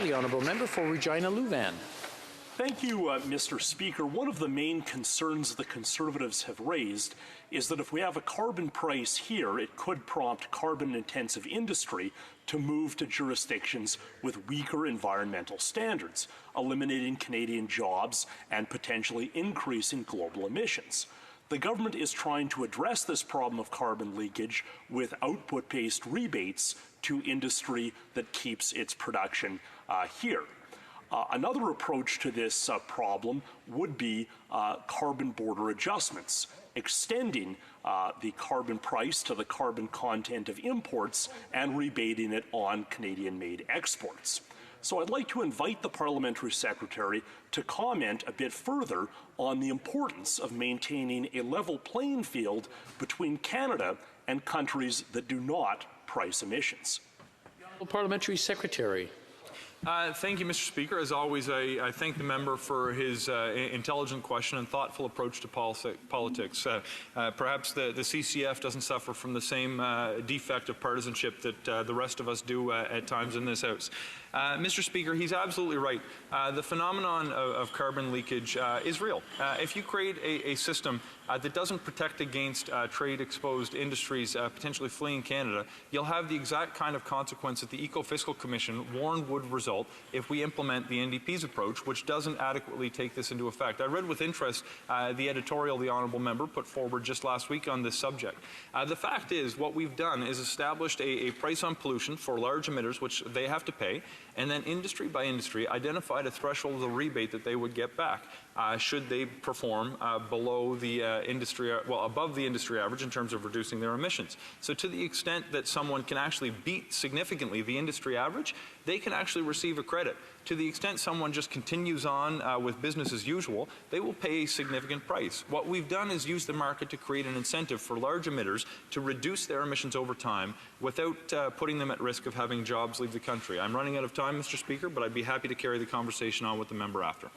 The honourable member for Regina Lewvan. Thank you, Mr. Speaker. One of the main concerns the Conservatives have raised is that if we have a carbon price here, it could prompt carbon-intensive industry to move to jurisdictions with weaker environmental standards, eliminating Canadian jobs and potentially increasing global emissions. The government is trying to address this problem of carbon leakage with output-based rebates to industry that keeps its production here. Another approach to this problem would be carbon border adjustments, extending the carbon price to the carbon content of imports and rebating it on Canadian-made exports. So I'd like to invite the Parliamentary Secretary to comment a bit further on the importance of maintaining a level playing field between Canada and countries that do not price emissions. Parliamentary Secretary. Thank you, Mr. Speaker. As always, I thank the member for his intelligent question and thoughtful approach to politics. Perhaps the CCF doesn't suffer from the same defect of partisanship that the rest of us do at times in this House. Mr. Speaker, he's absolutely right. The phenomenon of carbon leakage is real. If you create a system that doesn't protect against trade-exposed industries potentially fleeing Canada, you'll have the exact kind of consequence that the Eco-Fiscal Commission warned would result if we implement the NDP's approach, which doesn't adequately take this into effect. I read with interest the editorial the honourable member put forward just last week on this subject. The fact is, what we've done is established a price on pollution for large emitters, which they have to pay, and then industry by industry identified a threshold of the rebate that they would get back should they perform below the above the industry average in terms of reducing their emissions. So to the extent that someone can actually beat significantly the industry average, they can actually receive a credit. To the extent someone just continues on with business as usual, they will pay a significant price. What we've done is use the market to create an incentive for large emitters to reduce their emissions over time without putting them at risk of having jobs leave the country. I'm running out of time, Mr. Speaker, but I'd be happy to carry the conversation on with the member after.